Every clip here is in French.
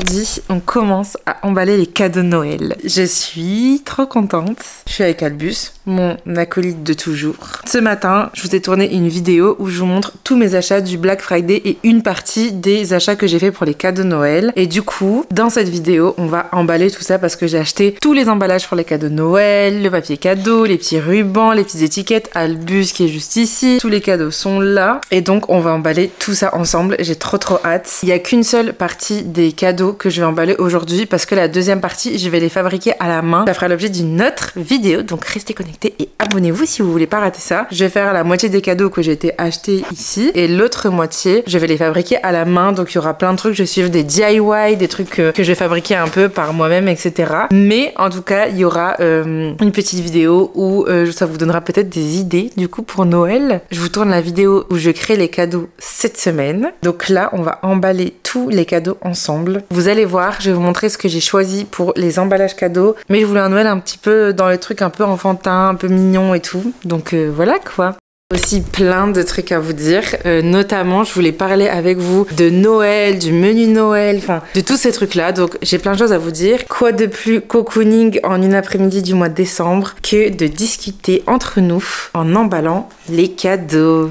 Aujourd'hui, on commence à emballer les cadeaux de Noël. Je suis trop contente. Je suis avec Albus, mon acolyte de toujours. Ce matin, je vous ai tourné une vidéo où je vous montre tous mes achats du Black Friday et une partie des achats que j'ai fait pour les cadeaux de Noël. Et du coup, dans cette vidéo, on va emballer tout ça parce que j'ai acheté tous les emballages pour les cadeaux de Noël, le papier cadeau, les petits rubans, les petites étiquettes, Albus qui est juste ici. Tous les cadeaux sont là. Et donc, on va emballer tout ça ensemble. J'ai trop hâte. Il n'y a qu'une seule partie des cadeaux que je vais emballer aujourd'hui parce que la deuxième partie, je vais les fabriquer à la main. Ça fera l'objet d'une autre vidéo, donc restez connectés et abonnez-vous si vous voulez pas rater ça. Je vais faire la moitié des cadeaux que j'ai été achetés ici et l'autre moitié, je vais les fabriquer à la main. Donc il y aura plein de trucs, je vais suivre des DIY, des trucs que je vais fabriquer un peu par moi-même, etc. Mais en tout cas, il y aura une petite vidéo où ça vous donnera peut-être des idées du coup pour Noël. Je vous tourne la vidéo où je crée les cadeaux cette semaine. Donc là, on va emballer tous les cadeaux ensemble. Vous allez voir, je vais vous montrer ce que j'ai choisi pour les emballages cadeaux. Mais je voulais un Noël un petit peu dans les trucs un peu enfantins, un peu mignons et tout. Donc voilà quoi. Aussi plein de trucs à vous dire, notamment je voulais parler avec vous de Noël, du menu Noël, enfin de tous ces trucs là. Donc j'ai plein de choses à vous dire. Quoi de plus cocooning en une après-midi du mois de décembre que de discuter entre nous en emballant les cadeaux.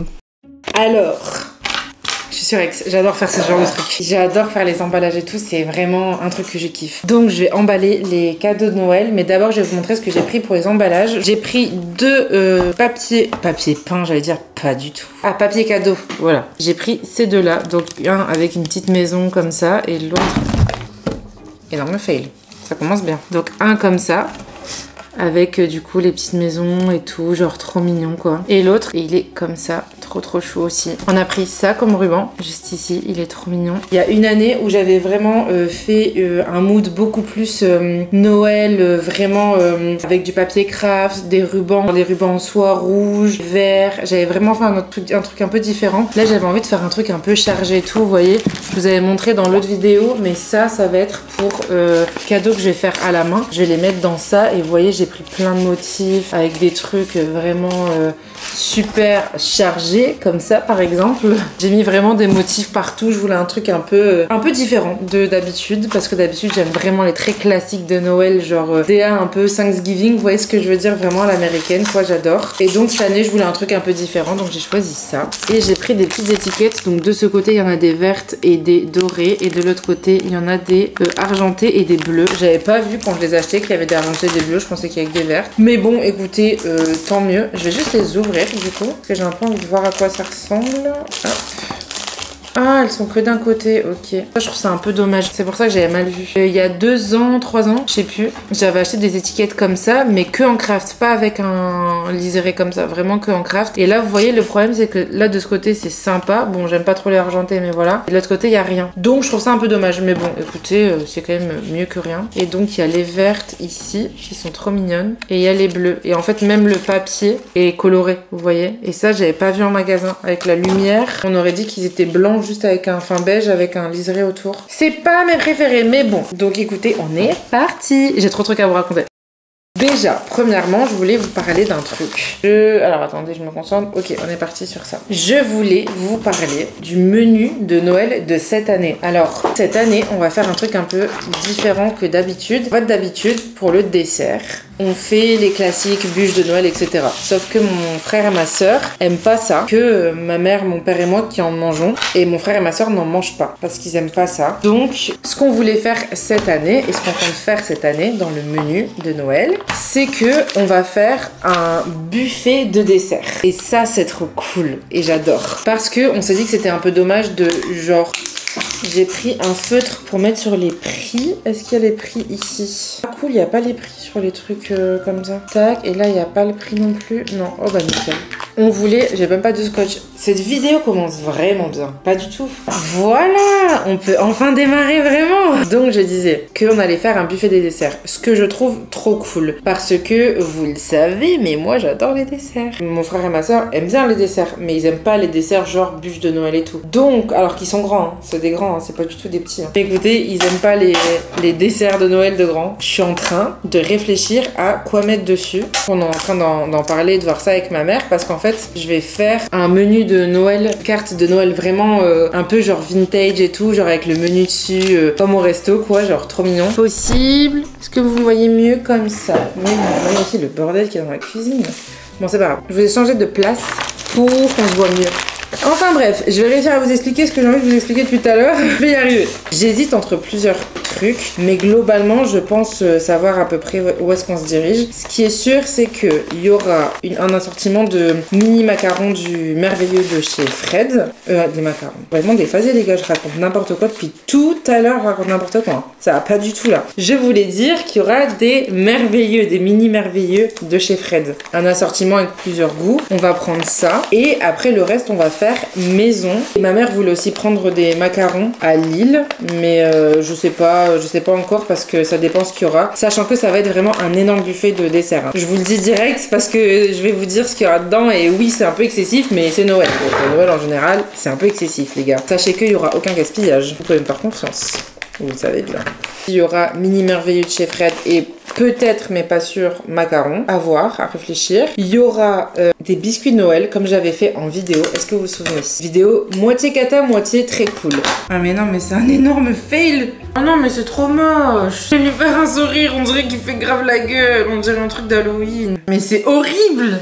Alors, je suis surex, j'adore faire ce genre de trucs. J'adore faire les emballages et tout, c'est vraiment un truc que je kiffe. Donc je vais emballer les cadeaux de Noël, mais d'abord je vais vous montrer ce que j'ai pris pour les emballages. J'ai pris deux papier peint, j'allais dire pas du tout. Ah, papier cadeau, voilà. J'ai pris ces deux-là, donc un avec une petite maison comme ça et l'autre... Énorme fail, ça commence bien. Donc un comme ça, avec du coup les petites maisons et tout, genre trop mignon quoi. Et l'autre, il est comme ça, trop chou aussi. On a pris ça comme ruban, juste ici, il est trop mignon. Il y a une année où j'avais vraiment fait un mood beaucoup plus Noël, vraiment avec du papier craft, des rubans en soie rouge, vert. J'avais vraiment fait un truc un peu différent. Là, j'avais envie de faire un truc un peu chargé et tout, vous voyez. Je vous avais montré dans l'autre vidéo, mais ça va être pour cadeaux que je vais faire à la main. Je vais les mettre dans ça et vous voyez, j'ai pris plein de motifs avec des trucs vraiment super chargés comme ça par exemple. J'ai mis vraiment des motifs partout. Je voulais un truc un peu différent de d'habitude parce que d'habitude j'aime vraiment les très classiques de Noël, genre DA un peu Thanksgiving, vous voyez ce que je veux dire, vraiment à l'américaine quoi, j'adore. Et donc cette année je voulais un truc un peu différent, donc j'ai choisi ça. Et j'ai pris des petites étiquettes, donc de ce côté il y en a des vertes et des dorées et de l'autre côté il y en a des argentées et des bleus. J'avais pas vu quand je les achetais qu'il y avait des argentées et des bleus, je pensais qu'il y avait que des vertes. Mais bon écoutez, tant mieux. Je vais juste les ouvrir du coup parce que j'ai un peu envie de voir à quoi ça ressemble. Hop. Ah, elles sont que d'un côté, ok. Je trouve ça un peu dommage, c'est pour ça que j'avais mal vu. Il y a 2 ans, 3 ans, je sais plus, j'avais acheté des étiquettes comme ça, mais que en craft, pas avec un liseré comme ça, vraiment que en craft. Et là, vous voyez, le problème, c'est que là, de ce côté, c'est sympa. Bon, j'aime pas trop les argentés, mais voilà. Et de l'autre côté, il y a rien. Donc, je trouve ça un peu dommage, mais bon, écoutez, c'est quand même mieux que rien. Et donc, il y a les vertes ici, qui sont trop mignonnes. Et il y a les bleus. Et en fait, même le papier est coloré, vous voyez. Et ça, j'avais pas vu en magasin. Avec la lumière, on aurait dit qu'ils étaient blancs juste avec un fin beige avec un liseré autour. C'est pas mes préférés, mais bon. Donc écoutez, on est parti. J'ai trop de trucs à vous raconter. Déjà, premièrement, je voulais vous parler d'un truc. Alors attendez, je me concentre. Ok, on est parti sur ça. Je voulais vous parler du menu de Noël de cette année. Alors, cette année, on va faire un truc un peu différent que d'habitude. En fait, d'habitude, pour le dessert, on fait les classiques bûches de Noël, etc. Sauf que mon frère et ma soeur aiment pas ça. Que ma mère, mon père et moi qui en mangeons. Et mon frère et ma soeur n'en mangent pas parce qu'ils aiment pas ça. Donc, ce qu'on voulait faire cette année et ce qu'on compte faire cette année dans le menu de Noël, c'est que on va faire un buffet de dessert. Et ça, c'est trop cool. Et j'adore. Parce que on s'est dit que c'était un peu dommage de genre... J'ai pris un feutre pour mettre sur les prix. Est-ce qu'il y a les prix ici? Ah cool, il n'y a pas les prix sur les trucs comme ça. Tac, et là il n'y a pas le prix non plus. Non, oh bah nickel. On voulait, j'ai même pas de scotch. Cette vidéo commence vraiment bien. Pas du tout. Voilà, on peut enfin démarrer vraiment. Donc je disais qu'on allait faire un buffet des desserts. Ce que je trouve trop cool. Parce que vous le savez, mais moi j'adore les desserts. Mon frère et ma soeur aiment bien les desserts. Mais ils aiment pas les desserts genre bûches de Noël et tout. Donc, alors qu'ils sont grands, hein, c'est des grands, hein, c'est pas du tout des petits. Hein. Écoutez, ils aiment pas les desserts de Noël de grands. Je suis en train de réfléchir à quoi mettre dessus. On est en train d'en parler, de voir ça avec ma mère. Parce qu'en fait, je vais faire un menu de Noël, carte de Noël vraiment un peu genre vintage et tout, genre avec le menu dessus, comme au resto quoi, genre trop mignon. Possible. Est-ce que vous me voyez mieux comme ça? Mais vous voyez aussi le bordel qu'il y a dans la cuisine. Bon, c'est pas grave. Je vous ai changé de place pour qu'on se voit mieux. Enfin bref, je vais réussir à vous expliquer ce que j'ai envie de vous expliquer depuis tout à l'heure. Je vais y arriver. J'hésite entre plusieurs trucs, mais globalement, je pense savoir à peu près où est-ce qu'on se dirige. Ce qui est sûr, c'est qu'il y aura un assortiment de mini macarons du merveilleux de chez Fred. Des macarons. Vraiment déphasé, les gars, je raconte n'importe quoi depuis tout à l'heure, je raconte n'importe quoi. Ça va pas du tout là. Je voulais dire qu'il y aura des merveilleux, des mini merveilleux de chez Fred. Un assortiment avec plusieurs goûts. On va prendre ça. Et après, le reste, on va faire maison. Et ma mère voulait aussi prendre des macarons à Lille, mais je sais pas encore parce que ça dépend ce qu'il y aura. Sachant que ça va être vraiment un énorme buffet de dessert. Hein. Je vous le dis direct parce que je vais vous dire ce qu'il y aura dedans et oui, c'est un peu excessif, mais c'est Noël. Donc Noël en général, c'est un peu excessif, les gars. Sachez qu'il y aura aucun gaspillage. Vous pouvez me faire confiance. Vous le savez bien. Il y aura mini merveilleux de chez Fred et peut-être, mais pas sûr, macarons. À voir, à réfléchir. Il y aura des biscuits de Noël, comme j'avais fait en vidéo. Est-ce que vous vous souvenez? Vidéo moitié cata, moitié très cool. Ah mais non, mais c'est un énorme fail. Ah non, mais c'est trop moche. Je vais lui faire un sourire, on dirait qu'il fait grave la gueule. On dirait un truc d'Halloween. Mais c'est horrible.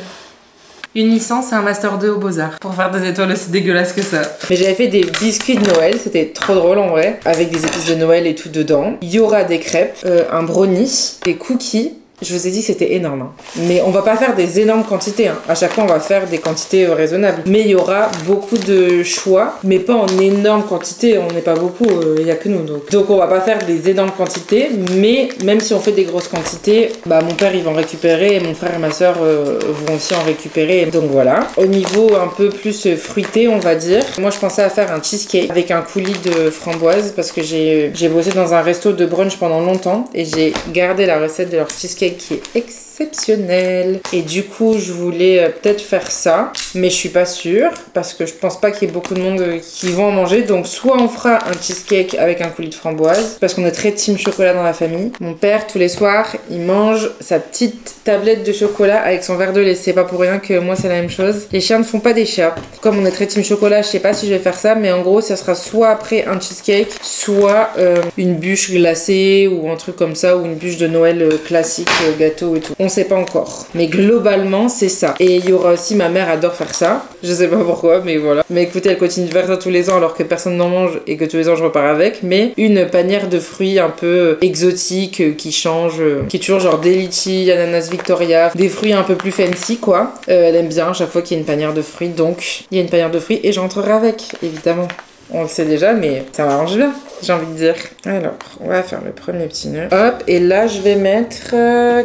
Une licence et un master 2 aux Beaux-Arts. Pour faire des étoiles aussi dégueulasses que ça. Mais j'avais fait des biscuits de Noël, c'était trop drôle en vrai. Avec des épices de Noël et tout dedans. Il y aura des crêpes, un brownie, des cookies. Je vous ai dit que c'était énorme. Hein. Mais on va pas faire des énormes quantités. Hein. À chaque fois, on va faire des quantités raisonnables. Mais il y aura beaucoup de choix, mais pas en énorme quantité. On n'est pas beaucoup, il y a que nous. Donc on va pas faire des énormes quantités. Mais même si on fait des grosses quantités, bah mon père il va en récupérer et mon frère et ma soeur vont aussi en récupérer. Donc voilà. Au niveau un peu plus fruité, on va dire. Moi, je pensais à faire un cheesecake avec un coulis de framboise parce que j'ai bossé dans un resto de brunch pendant longtemps et j'ai gardé la recette de leur cheesecake qui est exceptionnel. Et du coup, je voulais peut-être faire ça, mais je suis pas sûre parce que je pense pas qu'il y ait beaucoup de monde qui vont en manger. Donc, soit on fera un cheesecake avec un coulis de framboise parce qu'on est très team chocolat dans la famille. Mon père, tous les soirs, il mange sa petite tablette de chocolat avec son verre de lait. C'est pas pour rien que moi, c'est la même chose. Les chiens ne font pas des chats. Comme on est très team chocolat, je sais pas si je vais faire ça, mais en gros, ça sera soit après un cheesecake, soit une bûche glacée ou un truc comme ça, ou une bûche de Noël classique. Gâteau et tout. On sait pas encore. Mais globalement, c'est ça. Et il y aura aussi, ma mère adore faire ça. Je sais pas pourquoi, mais voilà. Mais écoutez, elle continue de faire ça tous les ans alors que personne n'en mange et que tous les ans je repars avec. Mais une panière de fruits un peu exotiques qui change, qui est toujours genre des litchis, ananas Victoria, des fruits un peu plus fancy quoi. Elle aime bien à chaque fois qu'il y a une panière de fruits. Donc, il y a une panière de fruits et j'entrerai avec, évidemment. On le sait déjà, mais ça m'arrange bien, j'ai envie de dire. Alors, on va faire le premier petit nœud. Hop, et là, je vais mettre...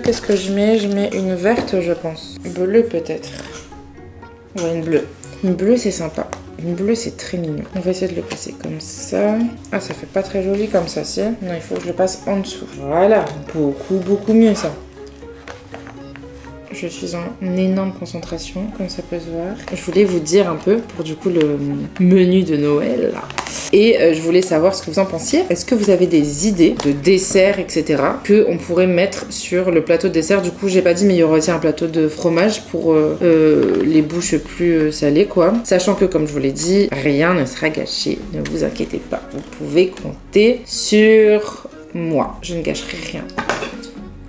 qu'est-ce que je mets? Je mets une verte, je pense. Bleue, peut-être. Ouais, une bleue. Une bleue, c'est sympa. Une bleue, c'est très mignon. On va essayer de le passer comme ça. Ah, ça fait pas très joli comme ça, si. Non, il faut que je le passe en dessous. Voilà, beaucoup mieux, ça. Je suis en énorme concentration, comme ça peut se voir. Je voulais vous dire un peu, pour du coup le menu de Noël. Et je voulais savoir ce que vous en pensiez. Est-ce que vous avez des idées de desserts, etc. qu'on pourrait mettre sur le plateau de dessert? Du coup, j'ai pas dit, mais il y aura aussi un plateau de fromage pour les bouches plus salées, quoi. Sachant que, comme je vous l'ai dit, rien ne sera gâché. Ne vous inquiétez pas. Vous pouvez compter sur moi. Je ne gâcherai rien.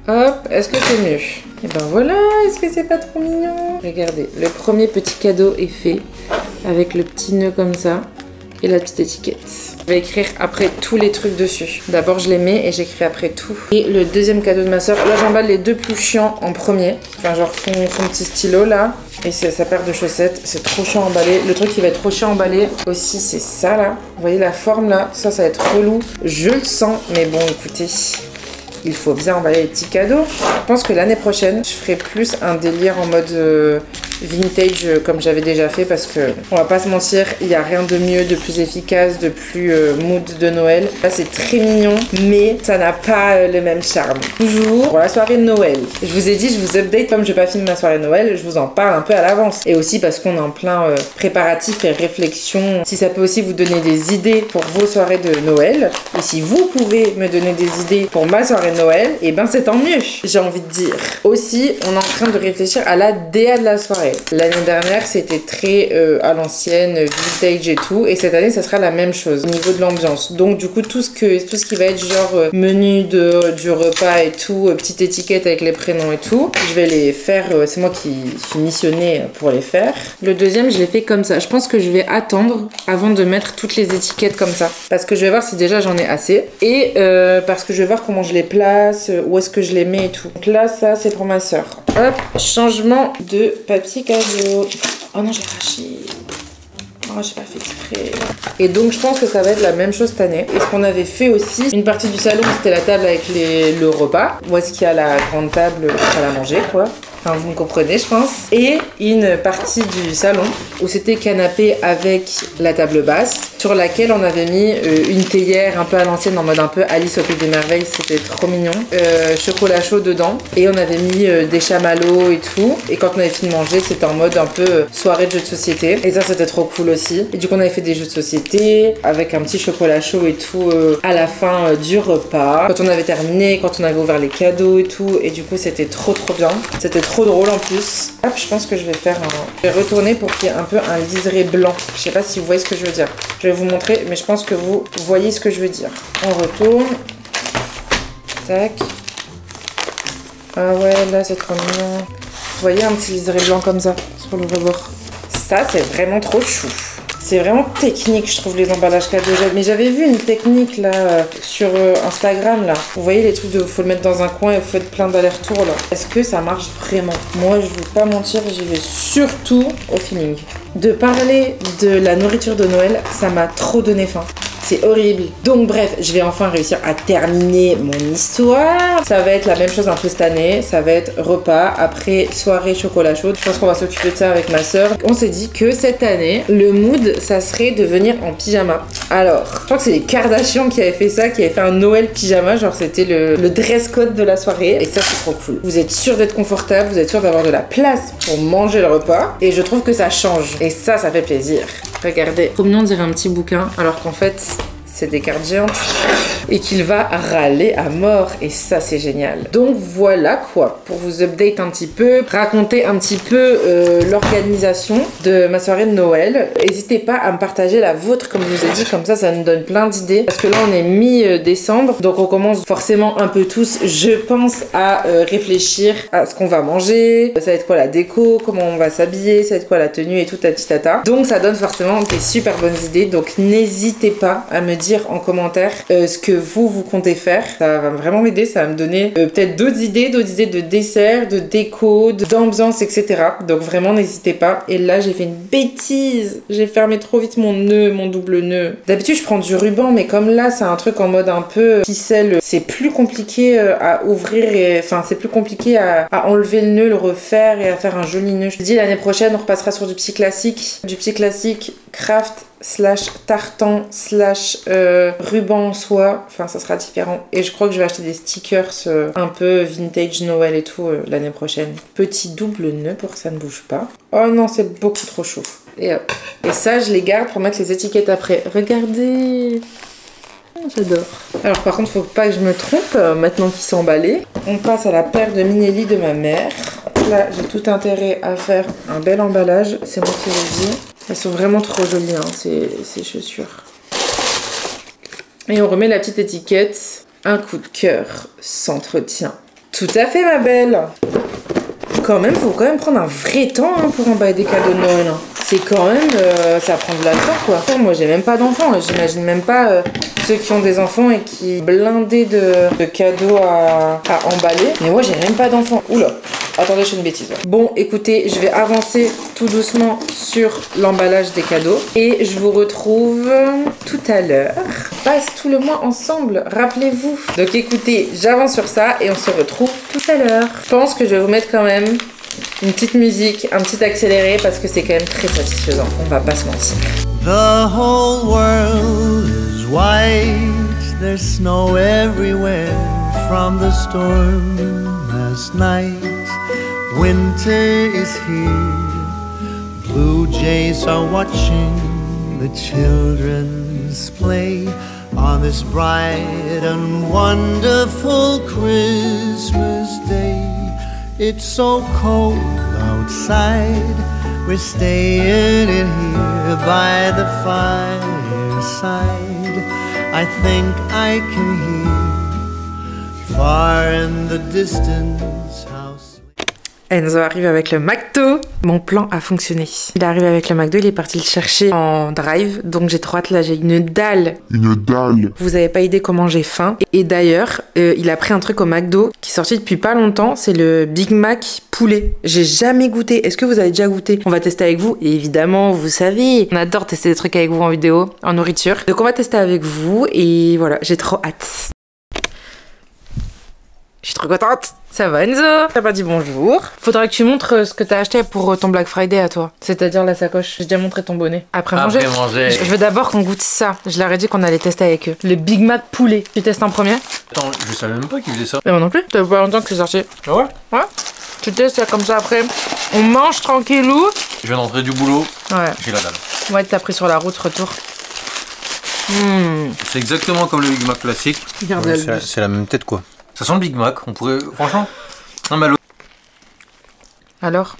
Hop, est-ce que c'est mieux? Et ben voilà, est-ce que c'est pas trop mignon? Regardez, le premier petit cadeau est fait avec le petit nœud comme ça et la petite étiquette. Je vais écrire après tous les trucs dessus. D'abord je les mets et j'écris après tout. Et le deuxième cadeau de ma soeur, là j'emballe les deux plus chiants en premier. Enfin genre son petit stylo là et c'est sa paire de chaussettes. C'est trop chiant à emballer. Le truc qui va être trop chiant à emballer aussi c'est ça là. Vous voyez la forme là? Ça va être relou. Je le sens mais bon écoutez... Il faut bien emballer les petits cadeaux. Je pense que l'année prochaine, je ferai plus un délire en mode vintage comme j'avais déjà fait parce que on va pas se mentir, il n'y a rien de mieux, de plus efficace, de plus mood de Noël. Là, c'est très mignon, mais ça n'a pas le même charme. Toujours pour la soirée de Noël. Je vous ai dit, je vous update comme je vais pas filmer ma soirée de Noël, je vous en parle un peu à l'avance. Et aussi parce qu'on est en plein préparatif et réflexion. Si ça peut aussi vous donner des idées pour vos soirées de Noël, et si vous pouvez me donner des idées pour ma soirée de Noël, et ben c'est tant mieux, j'ai envie de dire. Aussi, on est en train de réfléchir à la DA de la soirée. pareil. L'année dernière, c'était très à l'ancienne, vintage et tout. Et cette année, ça sera la même chose au niveau de l'ambiance. Donc du coup, tout ce qui va être genre menu du repas et tout, petite étiquette avec les prénoms et tout, je vais les faire. C'est moi qui suis missionnée pour les faire. Le deuxième, je l'ai fait comme ça. Je pense que je vais attendre avant de mettre toutes les étiquettes comme ça. Parce que je vais voir si déjà j'en ai assez. Et parce que je vais voir comment je les place, où est-ce que je les mets et tout. Donc là, ça, c'est pour ma soeur. Hop, changement de papier cadeau. Oh non, j'ai arraché. Oh, j'ai pas fait exprès. Et donc, je pense que ça va être la même chose cette année. Et ce qu'on avait fait aussi, une partie du salon, c'était la table avec le repas. Où est-ce qu'il y a la grande table pour la manger, quoi. Enfin, vous me comprenez, je pense. Et une partie du salon où c'était canapé avec la table basse, sur laquelle on avait mis une théière un peu à l'ancienne, en mode un peu Alice au Pays des Merveilles, c'était trop mignon. Chocolat chaud dedans. Et on avait mis des chamallows et tout. Et quand on avait fini de manger, c'était en mode un peu soirée de jeux de société. Et ça, c'était trop cool aussi. Et du coup, on avait fait des jeux de société avec un petit chocolat chaud et tout à la fin du repas. Quand on avait terminé, quand on avait ouvert les cadeaux et tout. Et du coup, c'était trop bien. C'était trop drôle en plus. Hop, je pense que je vais faire Je vais retourner pour qu'il y ait un peu un liseré blanc. Je sais pas si vous voyez ce que je veux dire. Je vais vous montrer, mais je pense que vous voyez ce que je veux dire. On retourne. Tac. Ah ouais, là c'est trop mignon. Vous voyez un petit liseré blanc comme ça sur le rebord. Ça, c'est vraiment trop chou. C'est vraiment technique, je trouve, les emballages cadeaux. Mais j'avais vu une technique là sur Instagram là. Vous voyez les trucs de faut le mettre dans un coin et vous faites plein d'allers-retours là. Est-ce que ça marche vraiment? Moi, je vais pas mentir, j'y vais surtout au feeling. De parler de la nourriture de Noël, ça m'a trop donné faim. C'est horrible. Donc bref, je vais enfin réussir à terminer mon histoire. Ça va être la même chose un peu cette année. Ça va être repas, après soirée chocolat chaud. Je pense qu'on va s'occuper de ça avec ma soeur. On s'est dit que cette année, le mood, ça serait de venir en pyjama. Alors, je crois que c'est les Kardashians qui avaient fait ça, qui avaient fait un Noël pyjama. Genre c'était le dress code de la soirée. Et ça, c'est trop cool. Vous êtes sûr d'être confortable, vous êtes sûr d'avoir de la place pour manger le repas. Et je trouve que ça change. Et ça fait plaisir. Regardez, trop mignon, on dirait un petit bouquin, alors qu'en fait, c'est des cartes géantes et qu'il va râler à mort. Et ça, c'est génial. Donc voilà quoi, pour vous update un petit peu, raconter un petit peu l'organisation de ma soirée de Noël. N'hésitez pas à me partager la vôtre, comme je vous ai dit, comme ça nous donne plein d'idées. Parce que là, on est mi-décembre, donc on commence forcément un peu tous, je pense, à réfléchir à ce qu'on va manger. Ça va être quoi la déco, comment on va s'habiller, ça va être quoi la tenue et tout tata. Donc ça donne forcément des super bonnes idées. Donc n'hésitez pas à me dire en commentaire ce que vous comptez faire. Ça va vraiment m'aider, ça va me donner peut-être d'autres idées de dessert, de déco, d'ambiance, etc. Donc vraiment n'hésitez pas. Et là j'ai fait une bêtise, j'ai fermé trop vite mon nœud, mon double nœud. D'habitude je prends du ruban, mais comme là c'est un truc en mode un peu ficelle, c'est plus compliqué à ouvrir et enfin c'est plus compliqué à enlever le nœud, le refaire et à faire un joli nœud. Je dis l'année prochaine on repassera sur du petit classique craft / tartan / ruban en soie, enfin ça sera différent. Et je crois que je vais acheter des stickers un peu vintage Noël et tout l'année prochaine. Petit double nœud pour que ça ne bouge pas. Oh non, c'est beaucoup trop chaud. Et hop. Et ça je les garde pour mettre les étiquettes après. Regardez, j'adore. Alors par contre faut pas que je me trompe maintenant qu'ils sont emballés. On passe à la paire de Minelli de ma mère. Là j'ai tout intérêt à faire un bel emballage, c'est moi qui le dis. Elles sont vraiment trop jolies, hein, ces chaussures. Et on remet la petite étiquette. Un coup de cœur s'entretient. Tout à fait, ma belle. Quand même, faut quand même prendre un vrai temps hein, pour emballer des cadeaux de Noël. Hein. C'est quand même... ça prend de la temps, quoi. Moi, j'ai même pas d'enfants. J'imagine même pas ceux qui ont des enfants et qui blindés de cadeaux à emballer. Mais moi, j'ai même pas d'enfants. Oula. Attendez, je fais une bêtise. Bon, écoutez, je vais avancer tout doucement sur l'emballage des cadeaux. Et je vous retrouve tout à l'heure. Passe tout le mois ensemble, rappelez-vous. Donc écoutez, j'avance sur ça et on se retrouve tout à l'heure. Je pense que je vais vous mettre quand même une petite musique, un petit accéléré parce que c'est quand même très satisfaisant. On va pas se mentir. The whole world is white. There's snow everywhere from the storm last night. Winter is here. Blue jays are watching the children's play on this bright and wonderful Christmas day. It's so cold out outside. We're staying in here by the fireside. I think I can hear far in the distance how sweet. Enzo arrive avec le McDo. Mon plan a fonctionné. Il est arrivé avec le McDo, il est parti le chercher en drive. Donc j'ai trop hâte, là j'ai une dalle. Une dalle. Vous avez pas idée comment j'ai faim. Et d'ailleurs, il a pris un truc au McDo qui est sorti depuis pas longtemps. C'est le Big Mac poulet. J'ai jamais goûté. Est-ce que vous avez déjà goûté? On va tester avec vous. Et évidemment, vous savez, on adore tester des trucs avec vous en vidéo, en nourriture. Donc on va tester avec vous. Et voilà, j'ai trop hâte. Je suis trop contente. Ça va Enzo? T'as pas dit bonjour? Faudra que tu montres ce que t'as acheté pour ton Black Friday à toi. C'est-à-dire la sacoche. J'ai déjà montré ton bonnet. Après manger. Je veux d'abord qu'on goûte ça. Je leur ai dit qu'on allait tester avec eux. Le Big Mac poulet. Tu testes en premier? Attends, je savais même pas qu'ils faisaient ça. Mais moi non plus. Ça fait pas longtemps que c'est sorti. Ah ouais? Ouais. Tu testes comme ça après. On mange tranquillou. Je viens d'entrer du boulot. Ouais. J'ai la dalle. Ouais, t'as pris sur la route, retour. C'est exactement comme le Big Mac classique. Regarde Ouais, c'est la même tête quoi. Ça sent le Big Mac, on pourrait... Franchement... Non mais alors?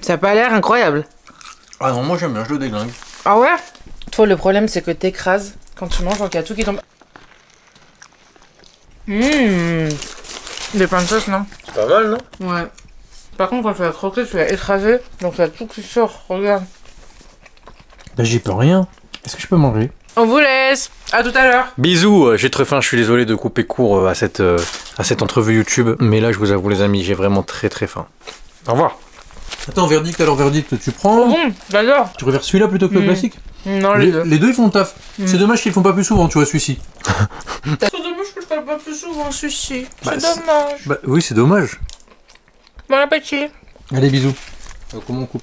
Ça a pas l'air incroyable. Ah non, moi j'aime bien, je le déglingue. Ah ouais? Toi, le problème, c'est que t'écrases quand tu manges, donc il y a tout qui tombe. Des pains de sauce, non? C'est pas mal, non? Ouais. Par contre, quand tu vas croquer, tu vas écraser, donc il y a tout qui sort, regarde. Bah j'y peux rien. Est-ce que je peux manger? On vous laisse. À tout à l'heure. Bisous, j'ai très faim, je suis désolé de couper court à cette entrevue YouTube, mais là je vous avoue les amis, j'ai vraiment très faim. Au revoir. Attends, verdict alors, verdict, tu prends... J'adore. Tu reverses celui-là plutôt que le classique? Non, les deux. Les deux ils font le taf. C'est dommage qu'ils le font pas plus souvent, tu vois, celui-ci. C'est dommage que je parle pas plus souvent, celui-ci. Bah, c'est dommage. Bah oui, c'est dommage. Bon appétit. Allez, bisous. Comment on coupe?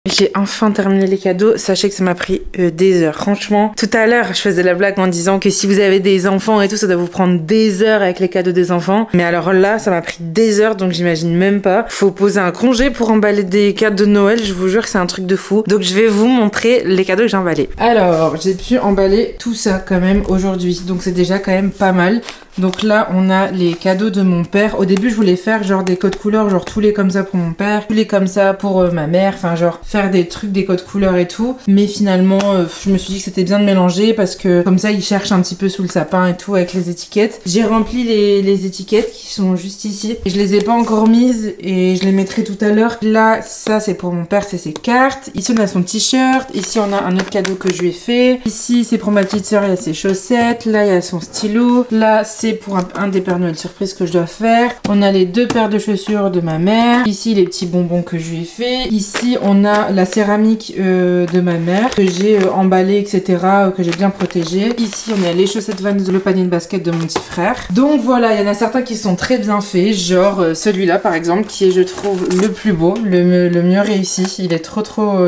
J'ai enfin terminé les cadeaux. Sachez que ça m'a pris des heures. Franchement, tout à l'heure, je faisais la blague en disant que si vous avez des enfants et tout, ça doit vous prendre des heures avec les cadeaux des enfants. Mais alors là, ça m'a pris des heures, donc j'imagine même pas. Faut poser un congé pour emballer des cadeaux de Noël. Je vous jure que c'est un truc de fou. Donc je vais vous montrer les cadeaux que j'ai emballés. Alors, j'ai pu emballer tout ça quand même aujourd'hui. Donc c'est déjà quand même pas mal. Donc là, on a les cadeaux de mon père. Au début, je voulais faire genre des codes couleurs, genre tous les comme ça pour mon père, tous les comme ça pour ma mère, enfin genre faire des trucs, des codes couleurs et tout. Mais finalement, je me suis dit que c'était bien de mélanger parce que comme ça, ils cherchent un petit peu sous le sapin et tout avec les étiquettes. J'ai rempli les étiquettes qui sont juste ici. Et je les ai pas encore mises et je les mettrai tout à l'heure. Là, ça c'est pour mon père, c'est ses cartes. Ici, on a son t-shirt. Ici, on a un autre cadeau que je lui ai fait. Ici, c'est pour ma petite sœur, il y a ses chaussettes. Là, il y a son stylo. Là, c'est pour un des Pères Noël surprise que je dois faire. On a les deux paires de chaussures de ma mère. Ici, les petits bonbons que je lui ai fait. Ici, on a la céramique de ma mère que j'ai emballée, etc., que j'ai bien protégée. Ici, on a les chaussettes Vans, le panier de basket de mon petit frère. Donc voilà, il y en a certains qui sont très bien faits, genre celui-là par exemple, qui est, je trouve, le plus beau, le mieux réussi. Il est trop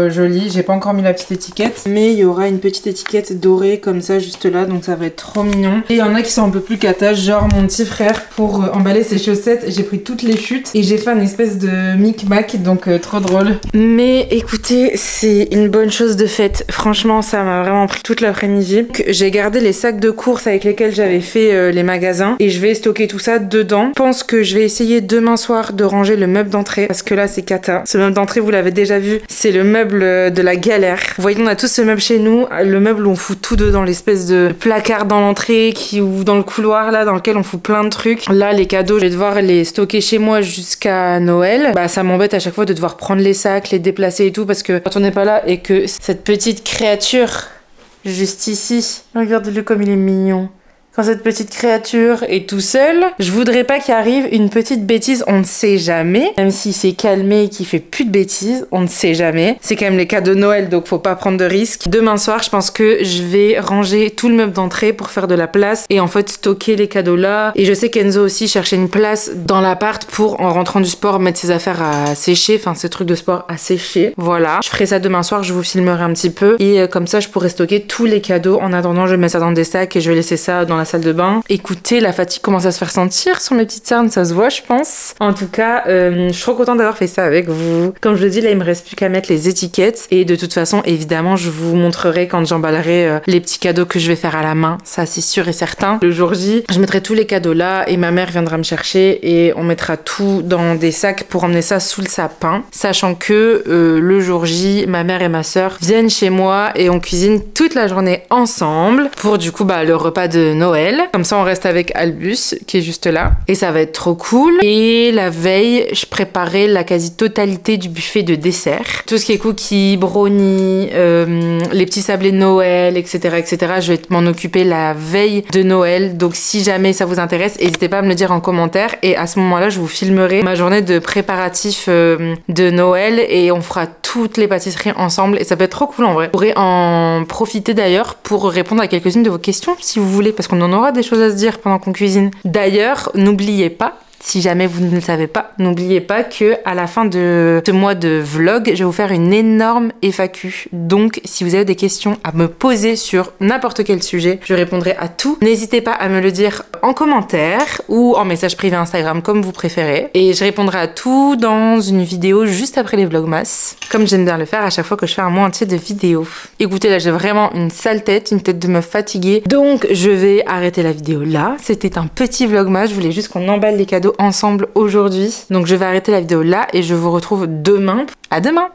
joli. J'ai pas encore mis la petite étiquette, mais il y aura une petite étiquette dorée comme ça juste là, donc ça va être trop mignon. Et il y en a qui sont un peu plus cata, genre mon petit frère, pour emballer ses chaussettes, j'ai pris toutes les chutes et j'ai fait une espèce de micmac, donc trop drôle. Mais écoutez, c'est une bonne chose de faite. Franchement, ça m'a vraiment pris toute l'après-midi. J'ai gardé les sacs de course avec lesquels j'avais fait les magasins et je vais stocker tout ça dedans. Je pense que je vais essayer demain soir de ranger le meuble d'entrée parce que là c'est cata. Ce meuble d'entrée, vous l'avez déjà vu, c'est le meuble de la galère. Vous voyez, on a tous ce meuble chez nous, le meuble où on fout tout dedans, l'espèce de placard dans l'entrée ou dans le couloir là dans lequel on fout plein de trucs. Là, les cadeaux, je vais devoir les stocker chez moi jusqu'à Noël. Bah, ça m'embête à chaque fois de devoir prendre les sacs, les déplacer et tout, parce que quand on n'est pas là et que cette petite créature, juste ici, regardez-le comme il est mignon. Quand cette petite créature est tout seule, je voudrais pas qu'il arrive une petite bêtise, on ne sait jamais. Même s'il s'est calmé et qu'il fait plus de bêtises, on ne sait jamais. C'est quand même les cadeaux de Noël, donc faut pas prendre de risques. Demain soir, je pense que je vais ranger tout le meuble d'entrée pour faire de la place et en fait stocker les cadeaux là. Et je sais qu'Enzo aussi cherchait une place dans l'appart pour, en rentrant du sport, mettre ses affaires à sécher, enfin ses trucs de sport à sécher. Voilà, je ferai ça demain soir, je vous filmerai un petit peu et comme ça je pourrai stocker tous les cadeaux. En attendant, je mets ça dans des sacs et je vais laisser ça dans la salle de bain. Écoutez, la fatigue commence à se faire sentir sur mes petites cernes, ça se voit je pense. En tout cas, je suis trop contente d'avoir fait ça avec vous. Comme je le dis, là il me reste plus qu'à mettre les étiquettes et de toute façon évidemment je vous montrerai quand j'emballerai les petits cadeaux que je vais faire à la main, ça c'est sûr et certain. Le jour J, je mettrai tous les cadeaux là et ma mère viendra me chercher et on mettra tout dans des sacs pour emmener ça sous le sapin, sachant que le jour J, ma mère et ma soeur viennent chez moi et on cuisine toute la journée ensemble pour du coup le repas de Noël. Comme ça on reste avec Albus qui est juste là et ça va être trop cool. Et la veille, je préparais la quasi-totalité du buffet de dessert. Tout ce qui est cookies, brownies, les petits sablés de Noël, etc., etc. Je vais m'en occuper la veille de Noël. Donc si jamais ça vous intéresse, n'hésitez pas à me le dire en commentaire et à ce moment-là, je vous filmerai ma journée de préparatifs de Noël et on fera toutes les pâtisseries ensemble et ça peut être trop cool en vrai. Vous pourrez en profiter d'ailleurs pour répondre à quelques-unes de vos questions si vous voulez parce qu'on en aura des choses à se dire pendant qu'on cuisine. D'ailleurs, n'oubliez pas, si jamais vous ne le savez pas, n'oubliez pas que à la fin de ce mois de vlog, je vais vous faire une énorme FAQ. Donc, si vous avez des questions à me poser sur n'importe quel sujet, je répondrai à tout. N'hésitez pas à me le dire en commentaire ou en message privé Instagram, comme vous préférez. Et je répondrai à tout dans une vidéo juste après les vlogmas, comme j'aime bien le faire à chaque fois que je fais un mois entier de vidéos. Écoutez, là, j'ai vraiment une sale tête, une tête de meuf fatiguée. Donc, je vais arrêter la vidéo là. C'était un petit vlogmas. Je voulais juste qu'on emballe les cadeaux ensemble aujourd'hui. Donc je vais arrêter la vidéo là et je vous retrouve demain. À demain!